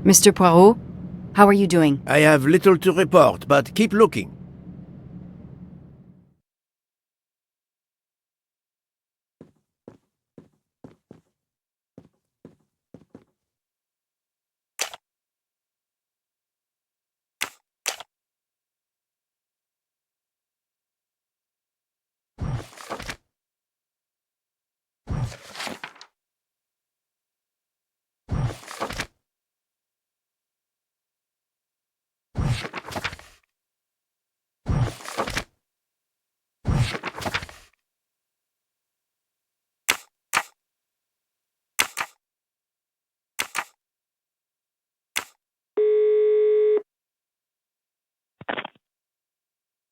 Mr. Poirot, how are you doing? I have little to report, but keep looking.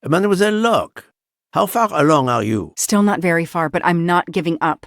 Mademoiselle Locke, how far along are you? Still not very far, but I'm not giving up.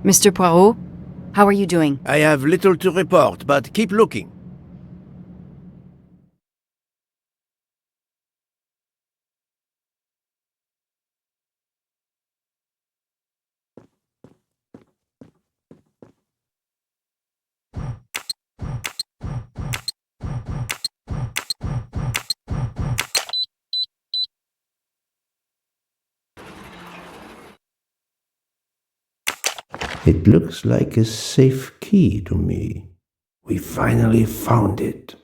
Mr. Poirot, how are you doing? I have little to report, but keep looking. It looks like a safe key to me. We finally found it.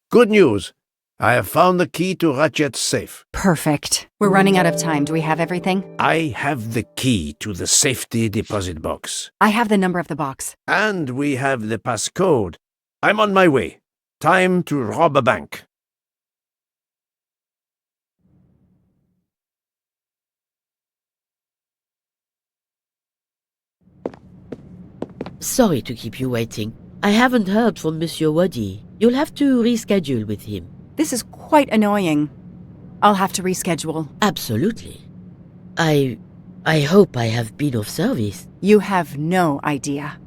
Good news. I have found the key to Ratchet's safe. Perfect. We're running out of time. Do we have everything? I have the key to the safety deposit box. I have the number of the box. And we have the passcode. I'm on my way. Time to rob a bank. Sorry to keep you waiting. I haven't heard from Monsieur Waddy. You'll have to reschedule with him. This is quite annoying. I'll have to reschedule. Absolutely. I hope I have been of service. You have no idea.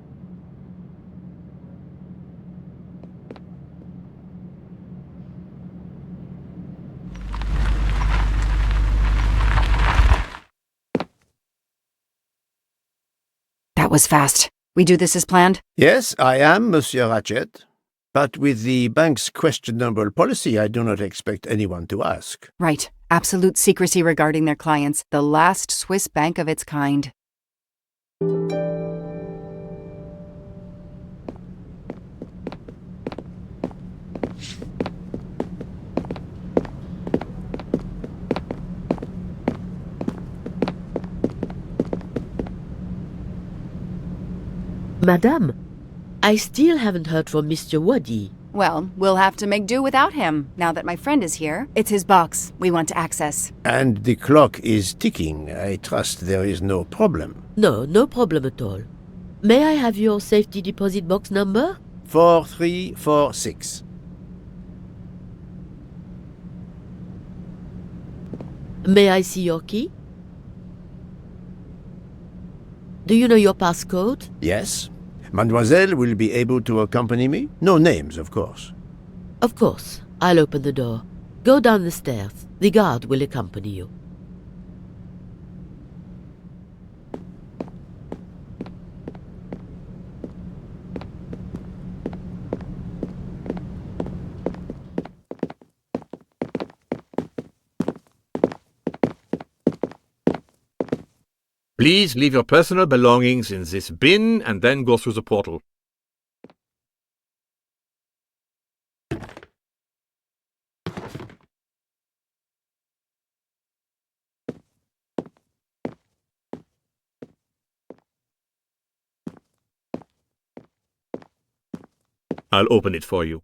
That was fast. We do this as planned? Yes, I am, Monsieur Ratchet. But with the bank's questionable policy, I do not expect anyone to ask. Right. Absolute secrecy regarding their clients, the last Swiss bank of its kind. Madame, I still haven't heard from Mr. Waddy. Well, we'll have to make do without him, now that my friend is here. It's his box we want to access. And the clock is ticking. I trust there is no problem. No problem at all. May I have your safety deposit box number? 4346. May I see your key? Do you know your passcode? Yes. Mademoiselle will be able to accompany me? No names, of course. Of course. I'll open the door. Go down the stairs. The guard will accompany you. Please leave your personal belongings in this bin and then go through the portal. I'll open it for you.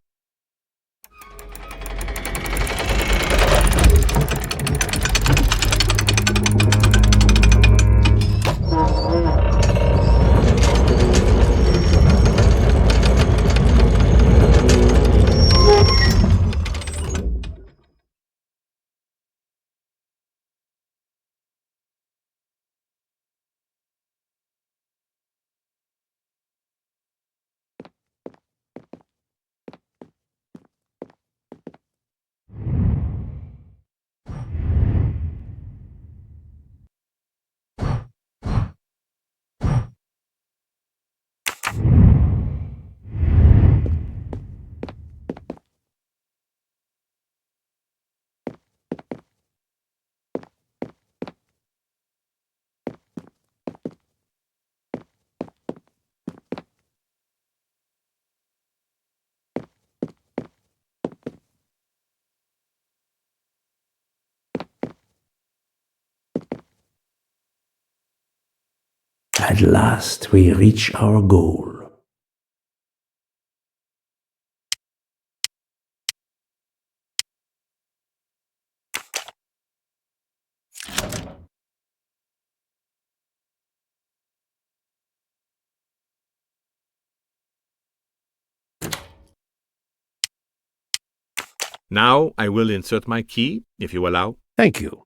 At last we reach our goal. Now I will insert my key, if you allow. Thank you.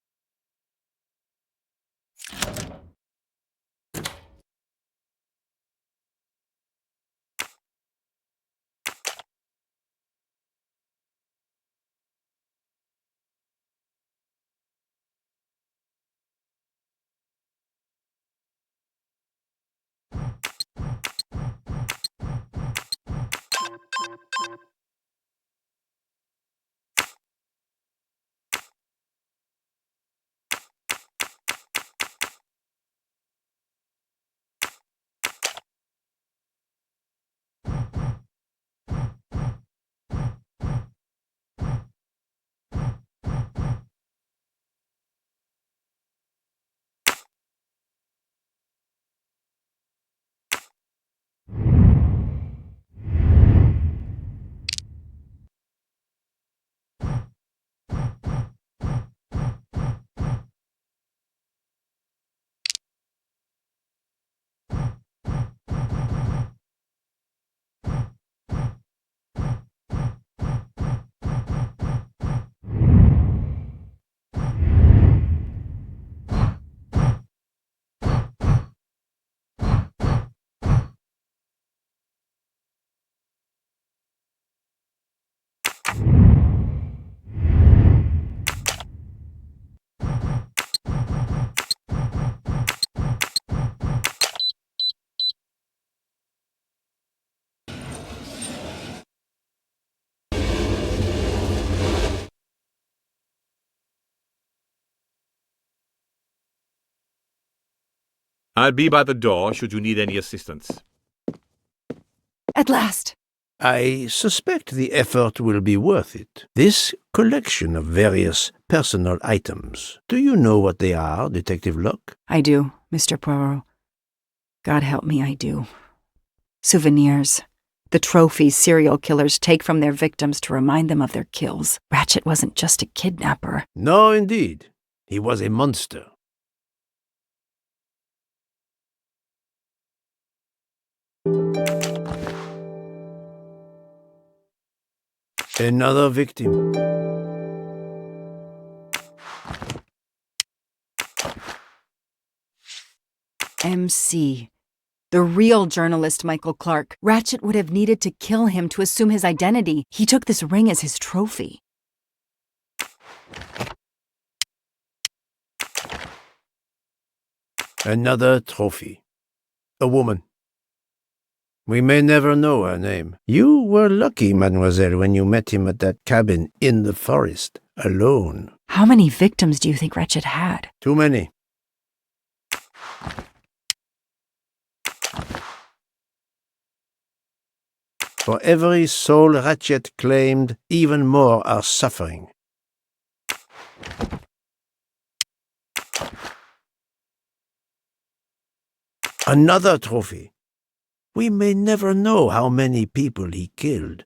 I'll be by the door should you need any assistance. At last! I suspect the effort will be worth it. This collection of various personal items. Do you know what they are, Detective Locke? I do, Mr. Poirot. God help me, I do. Souvenirs. The trophies serial killers take from their victims to remind them of their kills. Ratchet wasn't just a kidnapper. No, indeed. He was a monster. Another victim. MC. The real journalist Michael Clark. Ratchet would have needed to kill him to assume his identity. He took this ring as his trophy. Another trophy. A woman. We may never know her name. You were lucky, mademoiselle, when you met him at that cabin in the forest, alone. How many victims do you think Ratchet had? Too many. For every soul Ratchet claimed, even more are suffering. Another trophy. We may never know how many people he killed.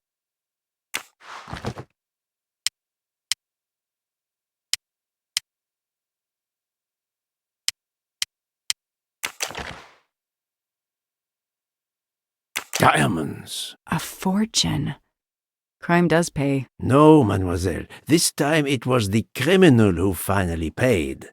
Diamonds. A fortune. Crime does pay. No, mademoiselle. This time it was the criminal who finally paid.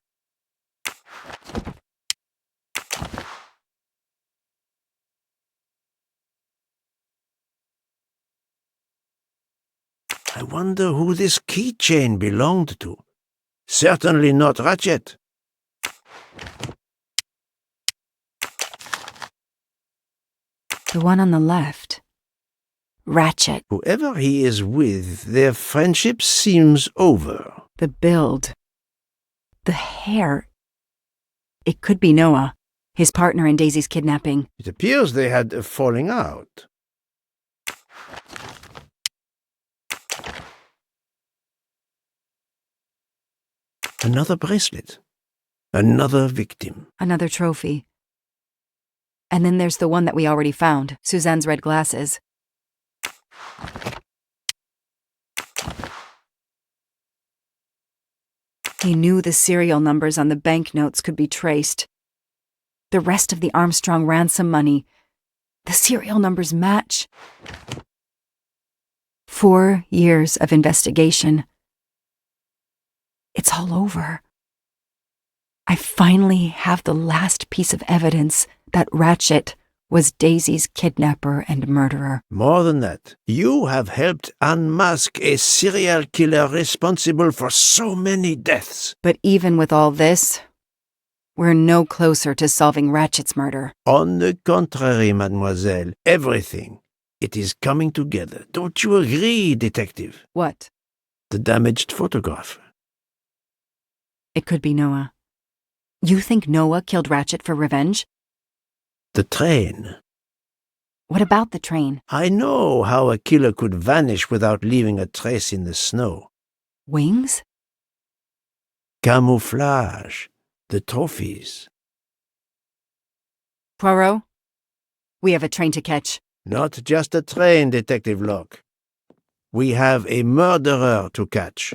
I wonder who this keychain belonged to. Certainly not Ratchet. The one on the left. Ratchet. Whoever he is with, their friendship seems over. The build. The hair. It could be Noah, his partner in Daisy's kidnapping. It appears they had a falling out. Another bracelet. Another victim. Another trophy. And then there's the one that we already found, Suzanne's red glasses. He knew the serial numbers on the banknotes could be traced. The rest of the Armstrong ransom money. The serial numbers match. 4 years of investigation. It's all over. I finally have the last piece of evidence that Ratchet was Daisy's kidnapper and murderer. More than that, you have helped unmask a serial killer responsible for so many deaths. But even with all this, we're no closer to solving Ratchet's murder. On the contrary, mademoiselle, everything. It is coming together. Don't you agree, detective? What? The damaged photograph. It could be Noah. You think Noah killed Ratchet for revenge? The train. What about the train? I know how a killer could vanish without leaving a trace in the snow. Wings? Camouflage. The trophies. Poirot? We have a train to catch. Not just a train, Detective Locke. We have a murderer to catch.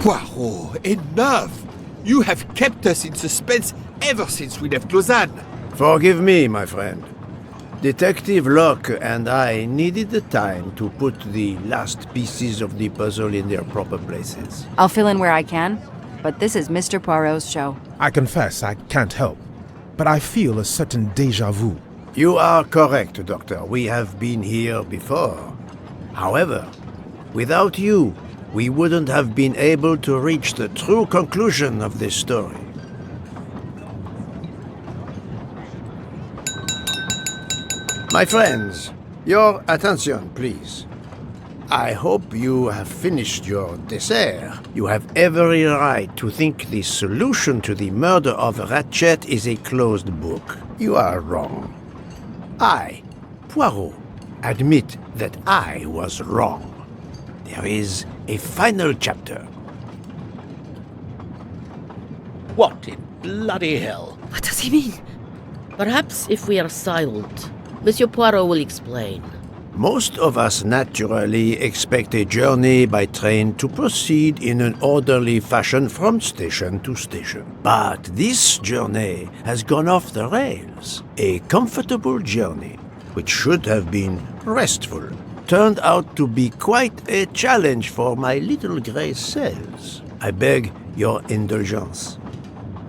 Poirot, enough! You have kept us in suspense ever since we left Lausanne. Forgive me, my friend. Detective Locke and I needed the time to put the last pieces of the puzzle in their proper places. I'll fill in where I can, but this is Mr. Poirot's show. I confess I can't help, but I feel a certain déjà vu. You are correct, Doctor. We have been here before. However, without you, we wouldn't have been able to reach the true conclusion of this story. My friends, your attention, please. I hope you have finished your dessert. You have every right to think the solution to the murder of Ratchet is a closed book. You are wrong. I, Poirot, admit that I was wrong. There is a final chapter. What in bloody hell? What does he mean? Perhaps if we are silent, Monsieur Poirot will explain. Most of us naturally expect a journey by train to proceed in an orderly fashion from station to station. But this journey has gone off the rails. A comfortable journey, which should have been restful, turned out to be quite a challenge for my little grey cells. I beg your indulgence.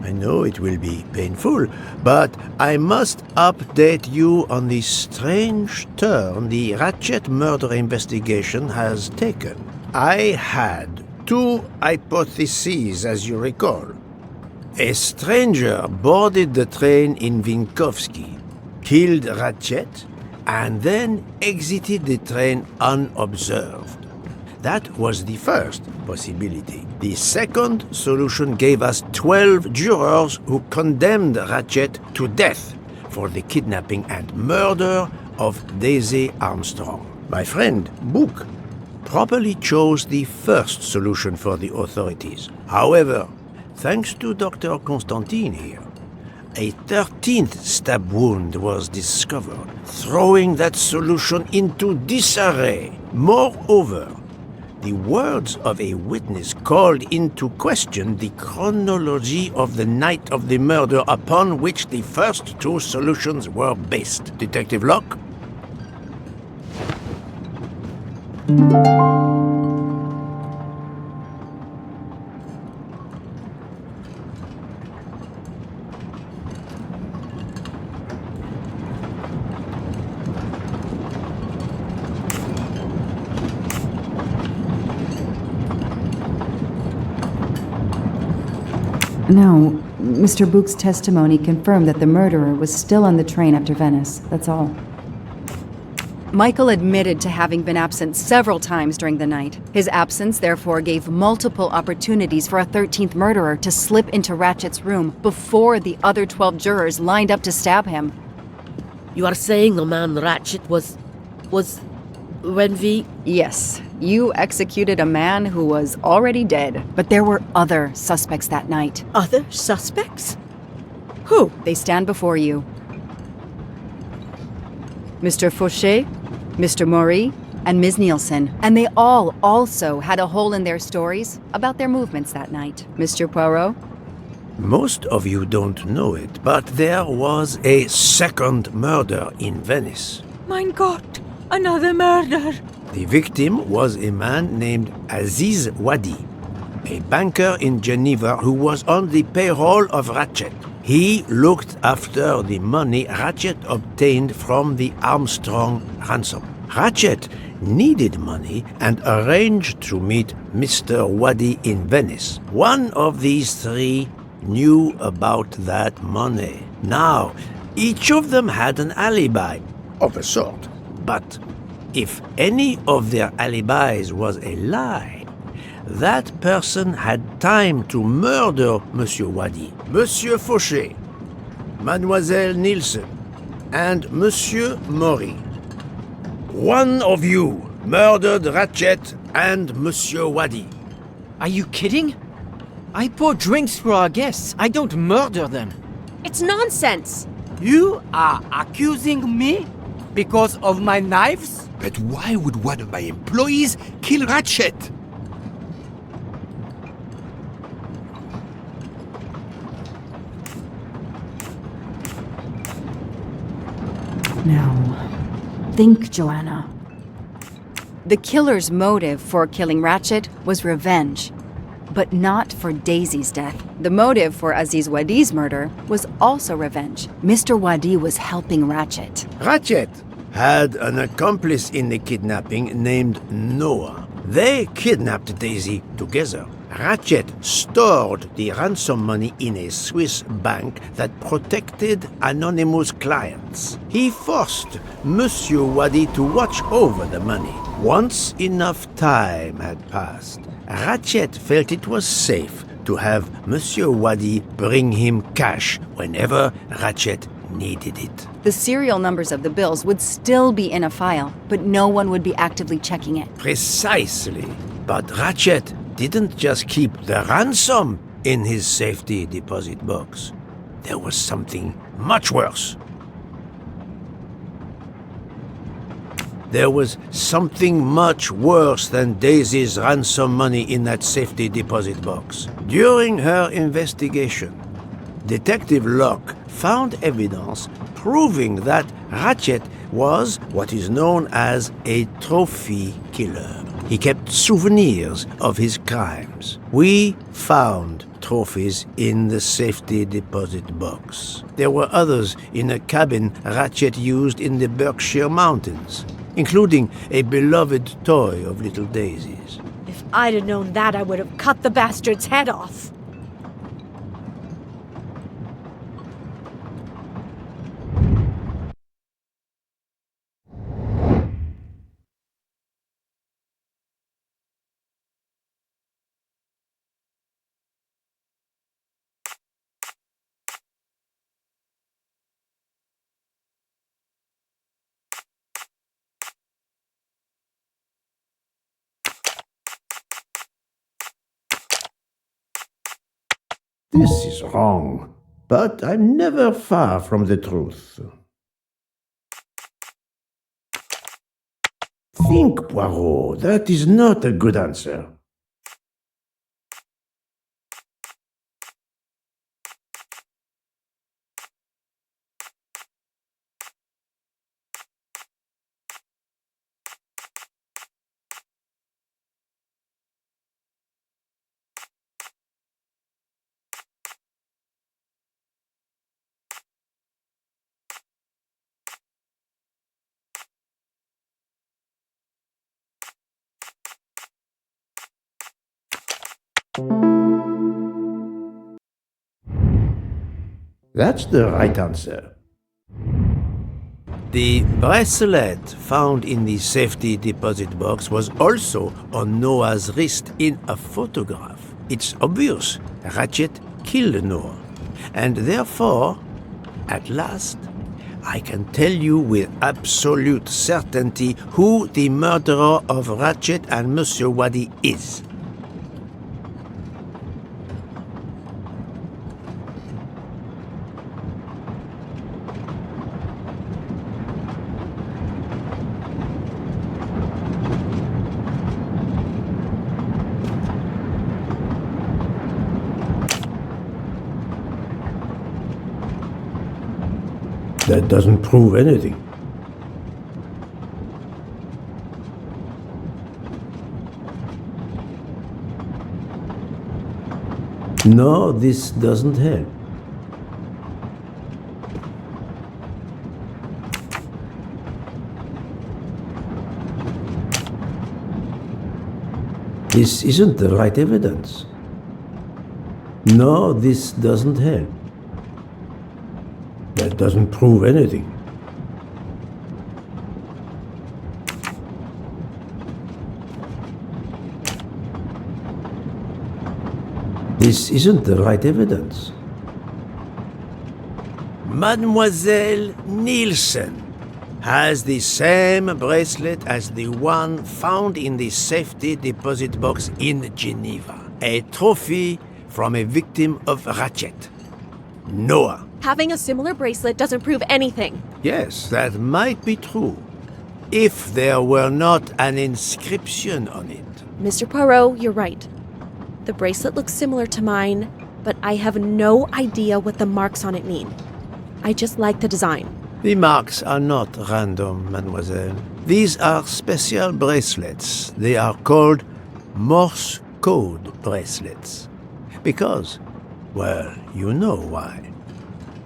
I know it will be painful, but I must update you on the strange turn the Ratchet murder investigation has taken. I had two hypotheses, as you recall. A stranger boarded the train in Vinkovsky, killed Ratchet, and then exited the train unobserved. That was the first possibility. The second solution gave us 12 jurors who condemned Ratchet to death for the kidnapping and murder of Daisy Armstrong. My friend, Book, properly chose the first solution for the authorities. However, thanks to Dr. Constantine here, a 13th stab wound was discovered, throwing that solution into disarray. Moreover, the words of a witness called into question the chronology of the night of the murder upon which the first two solutions were based. Detective Locke? No, Mr. Book's testimony confirmed that the murderer was still on the train after Venice, that's all. Michael admitted to having been absent several times during the night. His absence therefore gave multiple opportunities for a 13th murderer to slip into Ratchet's room before the other 12 jurors lined up to stab him. You are saying the man Ratchet was when we... Yes, you executed a man who was already dead, but there were other suspects that night. Other suspects? Who? They stand before you. Mr. Fauché, Mr. Maury, and Ms. Nielsen. And they all also had a hole in their stories about their movements that night. Mr. Poirot? Most of you don't know it, but there was a second murder in Venice. Mein Gott, another murder. The victim was a man named Aziz Wadi, a banker in Geneva who was on the payroll of Ratchet. He looked after the money Ratchet obtained from the Armstrong ransom. Ratchet needed money and arranged to meet Mr. Wadi in Venice. One of these three knew about that money. Now, each of them had an alibi, of a sort, but if any of their alibis was a lie, that person had time to murder Monsieur Wadi, Monsieur Fauché, Mademoiselle Nielsen, and Monsieur Maury. One of you murdered Ratchet and Monsieur Wadi. Are you kidding? I pour drinks for our guests. I don't murder them. It's nonsense. You are accusing me because of my knives? But why would one of my employees kill Ratchet? think, Joanna. The killer's motive for killing Ratchet was revenge, but not for Daisy's death. The motive for Aziz Wadi's murder was also revenge. Mr. Wadi was helping Ratchet. Ratchet had an accomplice in the kidnapping named Noah. They kidnapped Daisy together. Ratchet stored the ransom money in a Swiss bank that protected anonymous clients. He forced Monsieur Wadi to watch over the money. Once enough time had passed, Ratchet felt it was safe to have Monsieur Wadi bring him cash whenever Ratchet needed it. The serial numbers of the bills would still be in a file, but no one would be actively checking it. Precisely. But Ratchet didn't just keep the ransom in his safety deposit box. There was something much worse. There was something much worse than Daisy's ransom money in that safety deposit box. During her investigation, Detective Locke found evidence proving that Ratchet was what is known as a trophy killer. He kept souvenirs of his crimes. We found trophies in the safety deposit box. There were others in a cabin Ratchet used in the Berkshire Mountains, including a beloved toy of little Daisy's. If I'd have known that, I would have cut the bastard's head off. This is wrong, but I'm never far from the truth. Think, Poirot, that is not a good answer. That's the right answer. The bracelet found in the safety deposit box was also on Noah's wrist in a photograph. It's obvious Ratchet killed Noah, and therefore, at last, I can tell you with absolute certainty who the murderer of Ratchet and Monsieur Wadi is. That doesn't prove anything. No, this doesn't help. This isn't the right evidence. No, this doesn't help. That doesn't prove anything. This isn't the right evidence. Mademoiselle Nielsen has the same bracelet as the one found in the safety deposit box in Geneva. A trophy from a victim of Ratchet. Noah. Having a similar bracelet doesn't prove anything. Yes, that might be true, if there were not an inscription on it. Mr. Poirot, you're right. The bracelet looks similar to mine, but I have no idea what the marks on it mean. I just like the design. The marks are not random, mademoiselle. These are special bracelets. They are called Morse code bracelets. Because, well, you know why.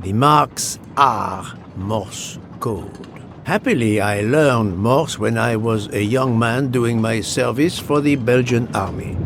The marks are Morse code. Happily, I learned Morse when I was a young man doing my service for the Belgian army.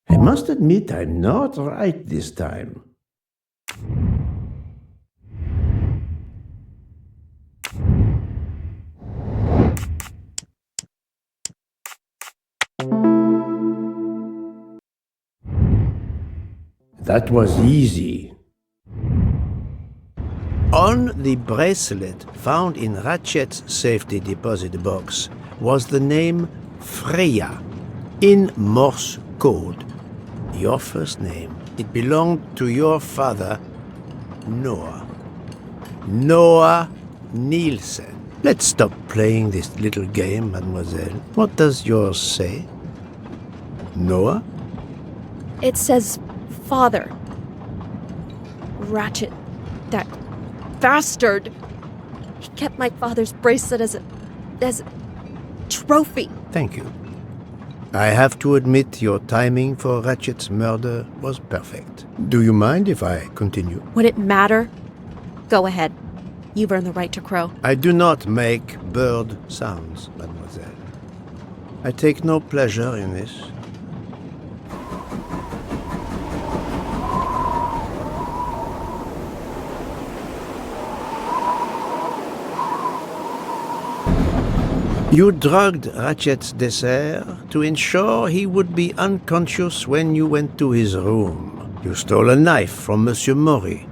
I must admit I'm not right this time. That was easy. On the bracelet found in Ratchet's safety deposit box was the name Freya in Morse code. Your first name. It belonged to your father, Noah. Noah Nielsen. Let's stop playing this little game, mademoiselle. What does yours say? Noah? It says father. Ratchet. That bastard. He kept my father's bracelet as a trophy. Thank you. I have to admit your timing for Ratchet's murder was perfect. Do you mind if I continue? Would it matter? Go ahead. You've earned the right to crow. I do not make bird sounds, mademoiselle. I take no pleasure in this. You drugged Ratchet's dessert to ensure he would be unconscious when you went to his room. You stole a knife from Monsieur Maury.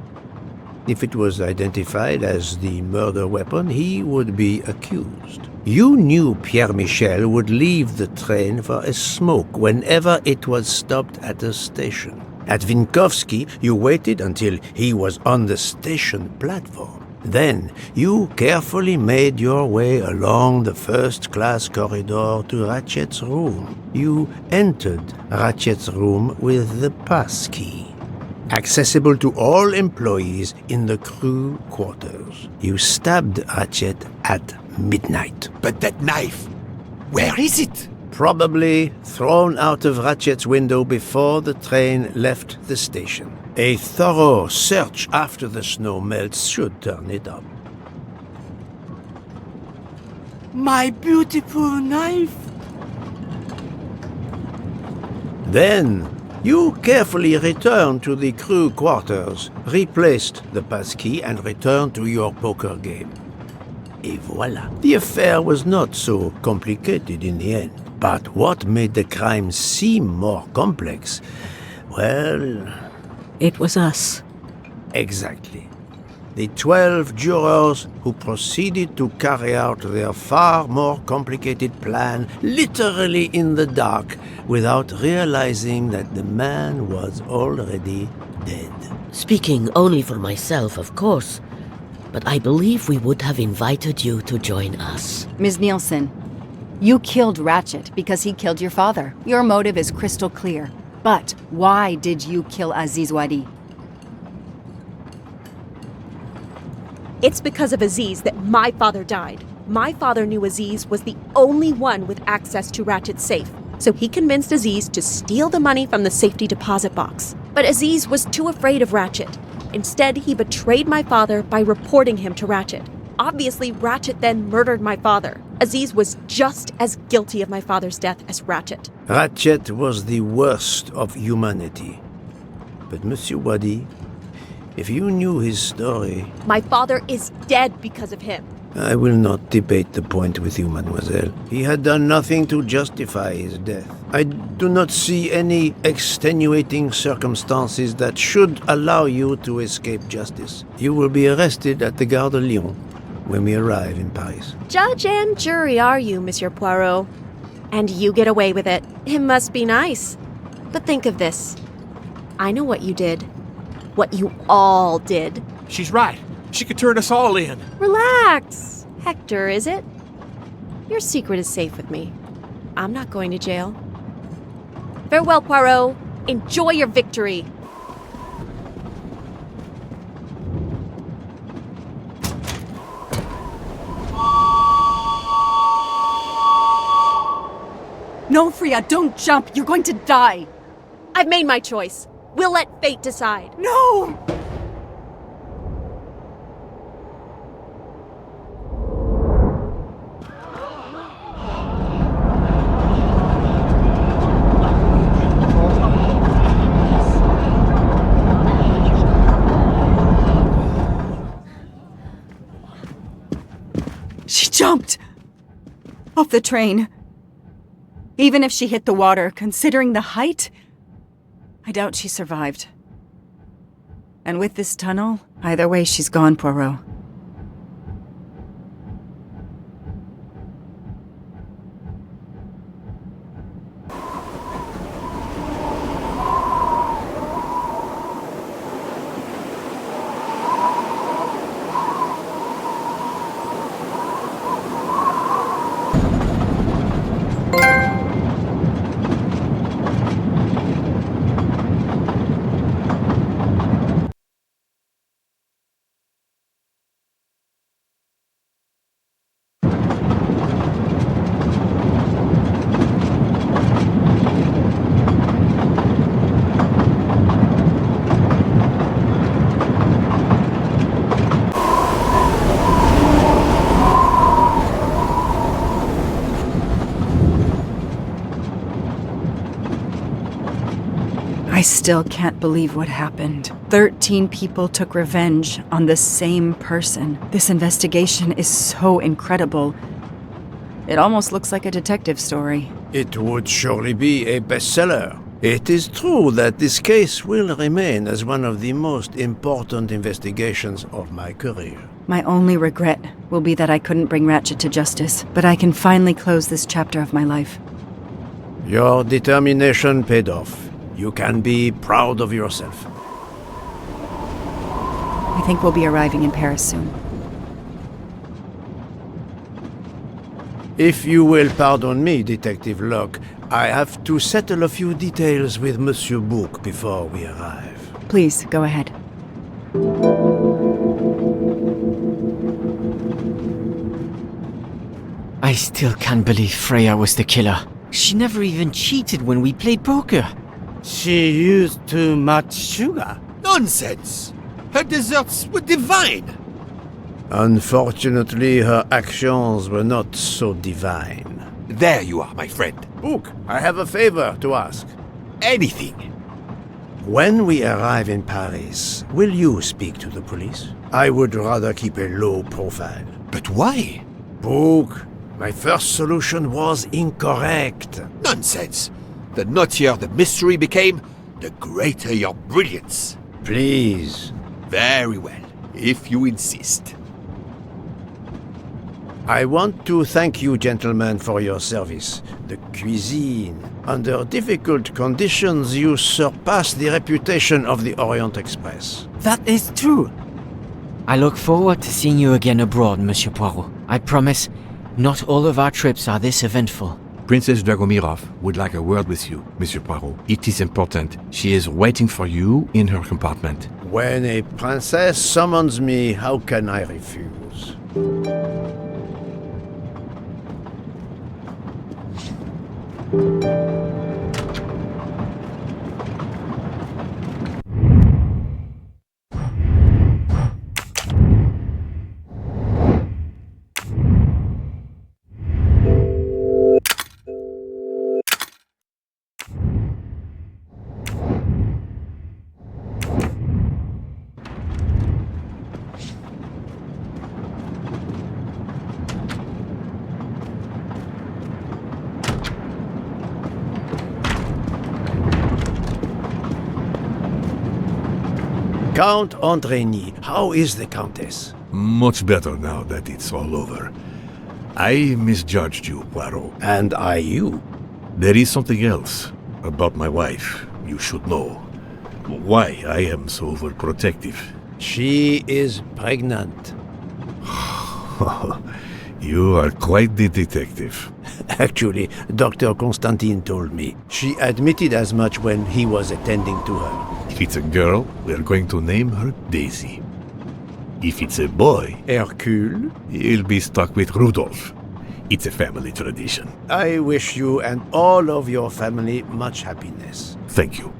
If it was identified as the murder weapon, he would be accused. You knew Pierre Michel would leave the train for a smoke whenever it was stopped at a station. At Vinkovsky, you waited until he was on the station platform. Then, you carefully made your way along the first-class corridor to Ratchet's room. You entered Ratchet's room with the pass key, accessible to all employees in the crew quarters. You stabbed Ratchet at midnight. But that knife, where is it? Probably thrown out of Ratchet's window before the train left the station. A thorough search after the snow melts should turn it up. My beautiful knife! Then, you carefully returned to the crew quarters, replaced the passkey, and returned to your poker game. Et voila. The affair was not so complicated in the end. But what made the crime seem more complex? Well... It was us. Exactly. The 12 jurors who proceeded to carry out their far more complicated plan literally in the dark without realizing that the man was already dead. Speaking only for myself, of course, but I believe we would have invited you to join us. Ms. Nielsen, you killed Ratchet because he killed your father. Your motive is crystal clear. But why did you kill Aziz Wadi? It's because of Aziz that my father died. My father knew Aziz was the only one with access to Ratchet's safe, so he convinced Aziz to steal the money from the safety deposit box. But Aziz was too afraid of Ratchet. Instead, he betrayed my father by reporting him to Ratchet. Obviously, Ratchet then murdered my father. Aziz was just as guilty of my father's death as Ratchet. Ratchet was the worst of humanity. But Monsieur Wadi, if you knew his story... My father is dead because of him. I will not debate the point with you, mademoiselle. He had done nothing to justify his death. I do not see any extenuating circumstances that should allow you to escape justice. You will be arrested at the Gare de Lyon when we arrive in Paris. Judge and jury are you, Monsieur Poirot. And you get away with it. It must be nice. But think of this. I know what you did. What you all did. She's right. She could turn us all in. Relax. Hector, is it? Your secret is safe with me. I'm not going to jail. Farewell, Poirot. Enjoy your victory. No, Freya, don't jump. You're going to die. I've made my choice. We'll let fate decide. No! She jumped off the train. Even if she hit the water, considering the height, I doubt she survived. And with this tunnel, either way she's gone, Poirot. I still can't believe what happened. 13 people took revenge on the same person. This investigation is so incredible. It almost looks like a detective story. It would surely be a bestseller. It is true that this case will remain as one of the most important investigations of my career. My only regret will be that I couldn't bring Ratchet to justice, but I can finally close this chapter of my life. Your determination paid off. You can be proud of yourself. I think we'll be arriving in Paris soon. If you will pardon me, Detective Locke, I have to settle a few details with Monsieur Bouc before we arrive. Please, go ahead. I still can't believe Freya was the killer. She never even cheated when we played poker. She used too much sugar. Nonsense! Her desserts were divine! Unfortunately, her actions were not so divine. There you are, my friend. Bouc, I have a favor to ask. Anything. When we arrive in Paris, will you speak to the police? I would rather keep a low profile. But why? Bouc, my first solution was incorrect. Nonsense! The knottier the mystery became, the greater your brilliance. Please. Very well, if you insist. I want to thank you, gentlemen, for your service. The cuisine. Under difficult conditions, you surpass the reputation of the Orient Express. That is true. I look forward to seeing you again abroad, Monsieur Poirot. I promise, not all of our trips are this eventful. Princess Dragomirov would like a word with you, Monsieur Poirot. It is important. She is waiting for you in her compartment. When a princess summons me, how can I refuse? Count Andreny, how is the Countess? Much better now that it's all over. I misjudged you, Poirot. And I you. There is something else about my wife you should know. Why I am so overprotective. She is pregnant. You are quite the detective. Actually, Dr. Constantine told me. She admitted as much when he was attending to her. If it's a girl, we are going to name her Daisy. If it's a boy, Hercule, he'll be stuck with Rudolph. It's a family tradition. I wish you and all of your family much happiness. Thank you.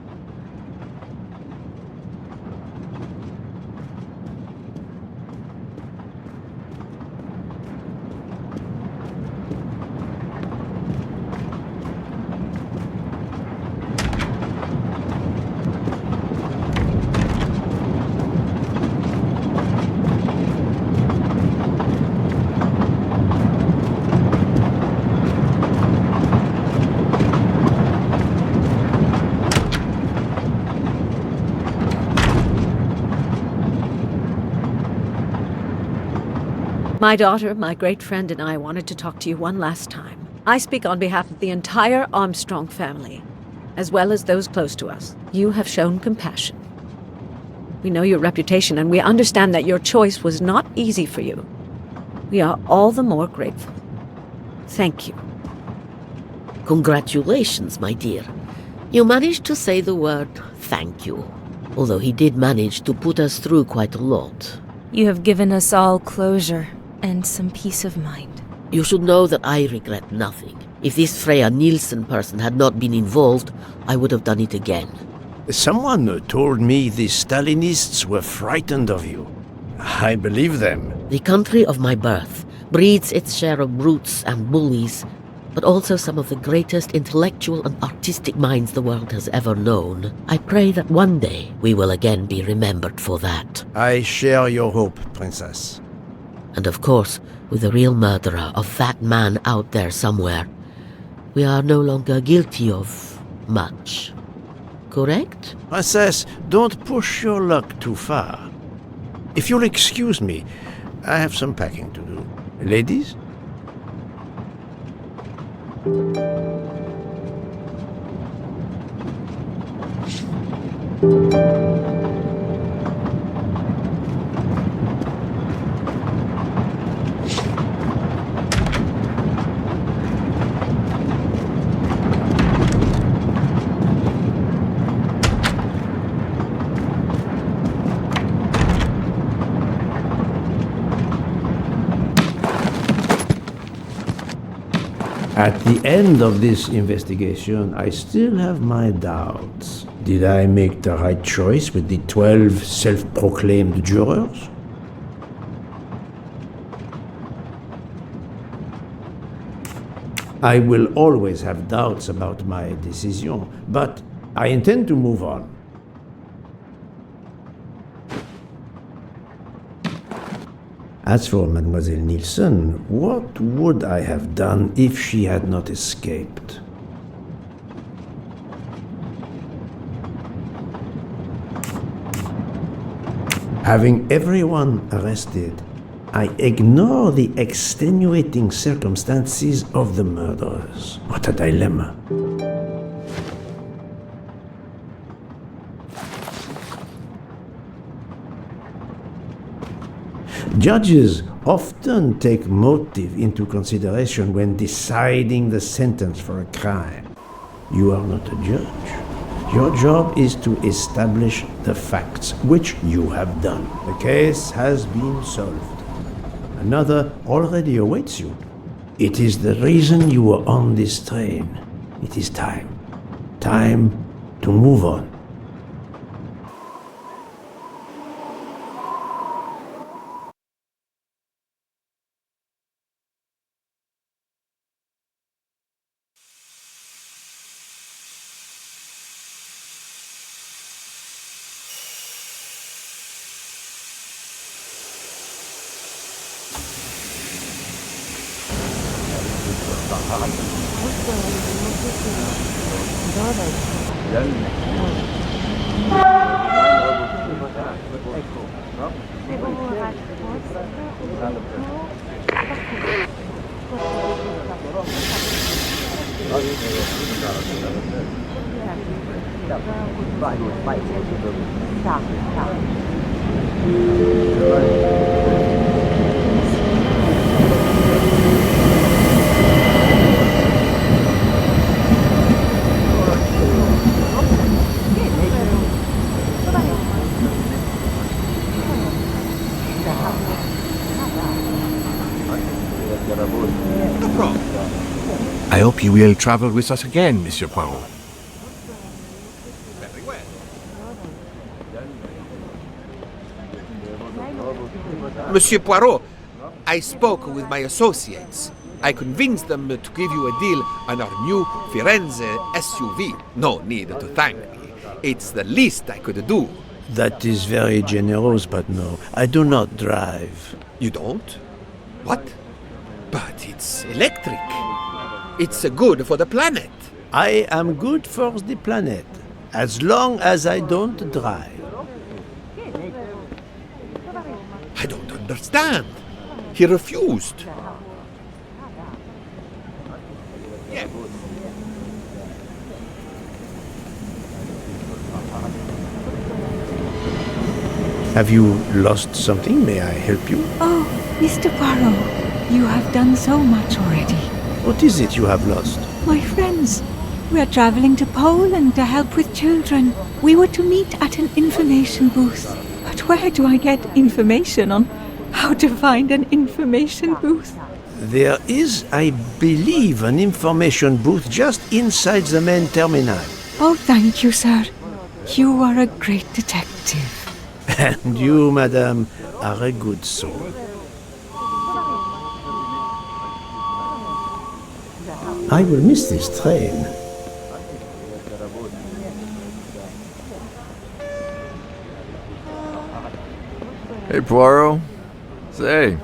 My daughter, my great friend, and I wanted to talk to you one last time. I speak on behalf of the entire Armstrong family, as well as those close to us. You have shown compassion. We know your reputation, and we understand that your choice was not easy for you. We are all the more grateful. Thank you. Congratulations, my dear. You managed to say the word thank you, although he did manage to put us through quite a lot. You have given us all closure and some peace of mind. You should know that I regret nothing. If this Freya Nielsen person had not been involved, I would have done it again. Someone told me the Stalinists were frightened of you. I believe them. The country of my birth breeds its share of brutes and bullies, but also some of the greatest intellectual and artistic minds the world has ever known. I pray that one day we will again be remembered for that. I share your hope, Princess. And of course, with the real murderer of that man out there somewhere, we are no longer guilty of much. Correct? Princess, don't push your luck too far. If you'll excuse me, I have some packing to do. Ladies? At the end of this investigation, I still have my doubts. Did I make the right choice with the 12 self-proclaimed jurors? I will always have doubts about my decision, but I intend to move on. As for Mademoiselle Nielsen, what would I have done if she had not escaped? Having everyone arrested, I ignore the extenuating circumstances of the murders. What a dilemma. Judges often take motive into consideration when deciding the sentence for a crime. You are not a judge. Your job is to establish the facts, which you have done. The case has been solved. Another already awaits you. It is the reason you are on this train. It is time. Time to move on. I hope you will travel with us again, Monsieur Poirot. Very well. Monsieur Poirot, I spoke with my associates. I convinced them to give you a deal on our new Firenze SUV. No need to thank me. It's the least I could do. That is very generous, but no, I do not drive. You don't? What? But it's electric. It's good for the planet. I am good for the planet, as long as I don't drive. I don't understand. He refused. Yeah. Have you lost something? May I help you? Oh, Mr. Poirot, you have done so much already. What is it you have lost? My friends, we are traveling to Poland to help with children. We were to meet at an information booth. But where do I get information on how to find an information booth? There is, I believe, an information booth just inside the main terminal. Oh, thank you, sir. You are a great detective. And you, madame, are a good soul. I will miss this train. Hey, Poirot. Say,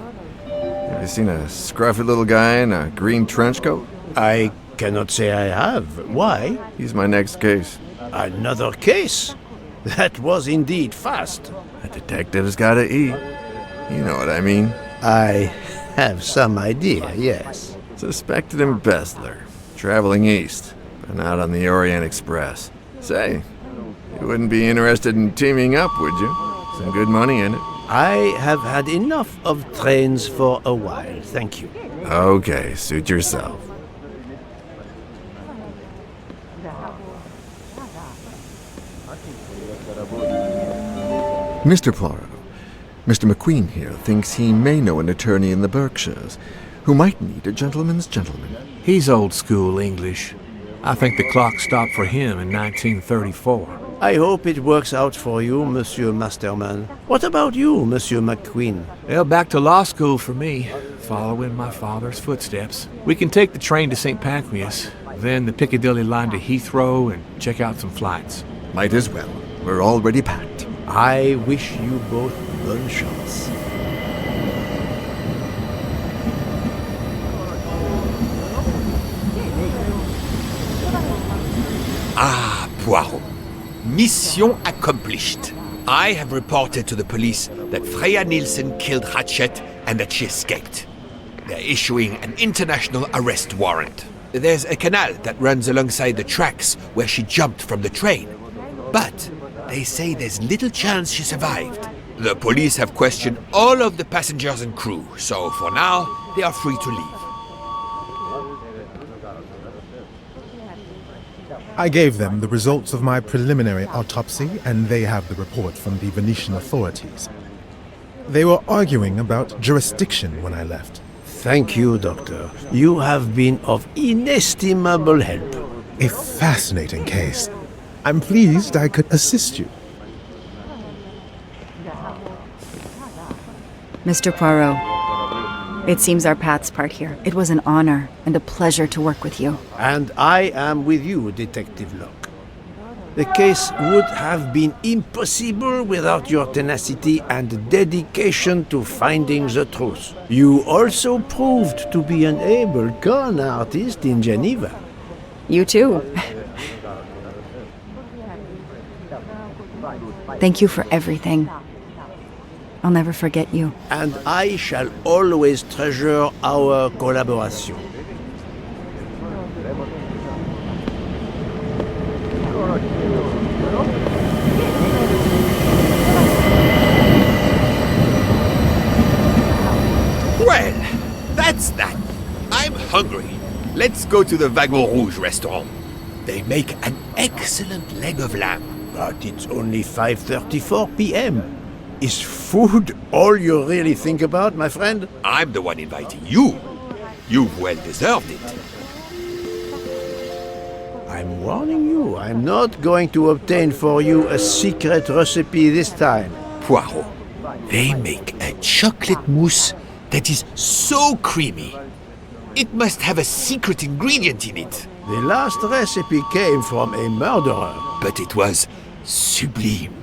You seen a scruffy little guy in a green trench coat? I cannot say I have. Why? He's my next case. Another case? That was indeed fast. A detective's gotta eat. You know what I mean. I have some idea, yes. Suspected embezzler. Traveling east. Been out on the Orient Express. Say, you wouldn't be interested in teaming up, would you? Some good money in it. I have had enough of trains for a while, thank you. Okay, suit yourself. Mr. Poirot, Mr. McQueen here thinks he may know an attorney in the Berkshires who might need a gentleman's gentleman. He's old school English. I think the clock stopped for him in 1934. I hope it works out for you, Monsieur Masterman. What about you, Monsieur McQueen? Well, back to law school for me, following my father's footsteps. We can take the train to St. Pancras, then the Piccadilly line to Heathrow and check out some flights. Might as well. We're already packed. I wish you both bonne chance. Ah, Poirot. Mission accomplished. I have reported to the police that Freya Nielsen killed Ratchet and that she escaped. They're issuing an international arrest warrant. There's a canal that runs alongside the tracks where she jumped from the train. But they say there's little chance she survived. The police have questioned all of the passengers and crew, so for now, they are free to leave. I gave them the results of my preliminary autopsy, and they have the report from the Venetian authorities. They were arguing about jurisdiction when I left. Thank you, Doctor. You have been of inestimable help. A fascinating case. I'm pleased I could assist you. Mr. Poirot, it seems our paths part here. It was an honor and a pleasure to work with you. And I am with you, Detective Locke. The case would have been impossible without your tenacity and dedication to finding the truth. You also proved to be an able con artist in Geneva. You too. Thank you for everything. I'll never forget you. And I shall always treasure our collaboration. Well, that's that. I'm hungry. Let's go to the Wagon Rouge restaurant. They make an excellent leg of lamb. But it's only 5:34 p.m. Is food all you really think about, my friend? I'm the one inviting you. You've well deserved it. I'm warning you, I'm not going to obtain for you a secret recipe this time. Poirot, they make a chocolate mousse that is so creamy. It must have a secret ingredient in it. The last recipe came from a murderer. But it was sublime.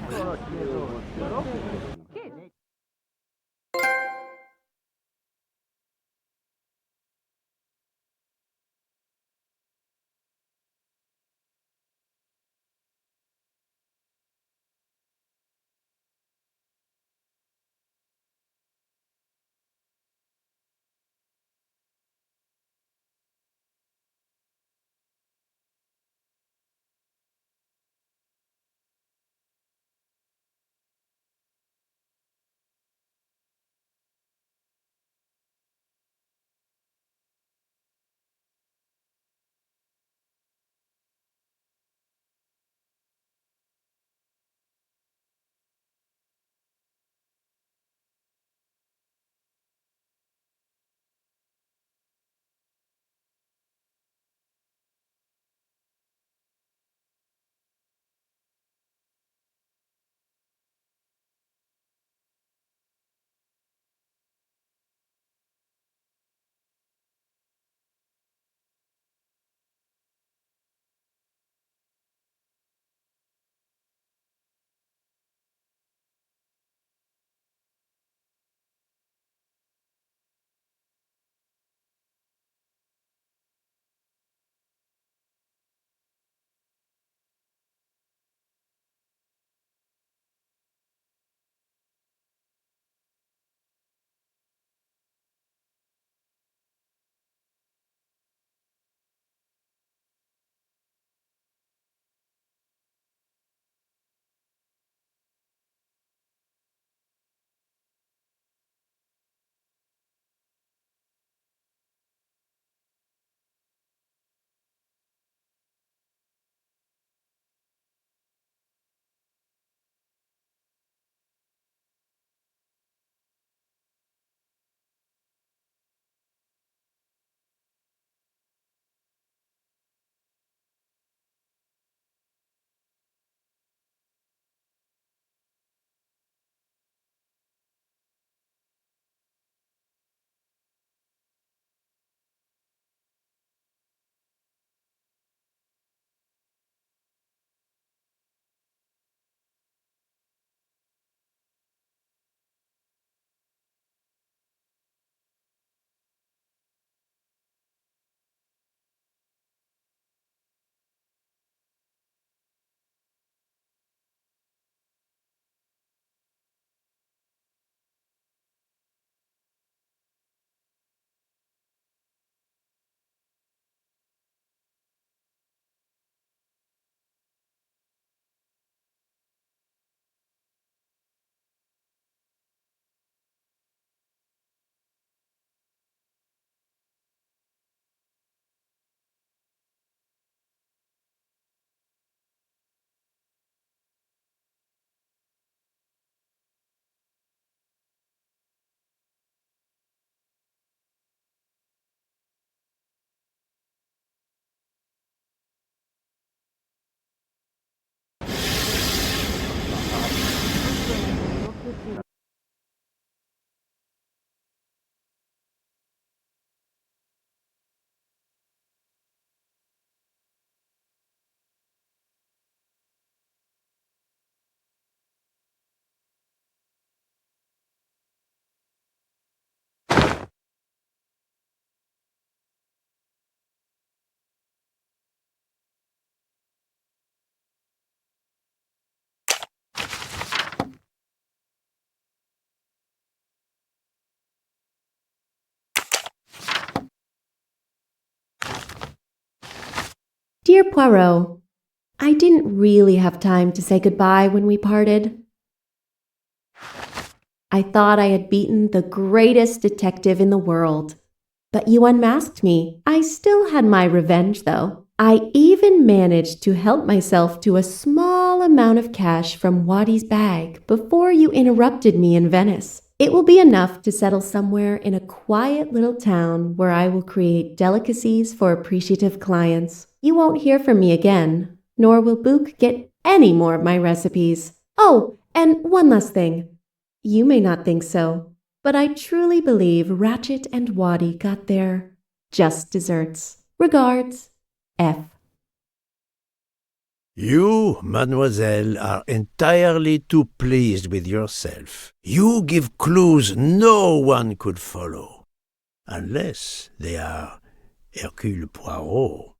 Dear Poirot, I didn't really have time to say goodbye when we parted. I thought I had beaten the greatest detective in the world, but you unmasked me. I still had my revenge, though. I even managed to help myself to a small amount of cash from Waddy's bag before you interrupted me in Venice. It will be enough to settle somewhere in a quiet little town where I will create delicacies for appreciative clients. You won't hear from me again, nor will Book get any more of my recipes. Oh, and one last thing. You may not think so, but I truly believe Ratchet and Waddy got their just desserts. Regards, F. You, mademoiselle, are entirely too pleased with yourself. You give clues no one could follow, unless they are Hercule Poirot.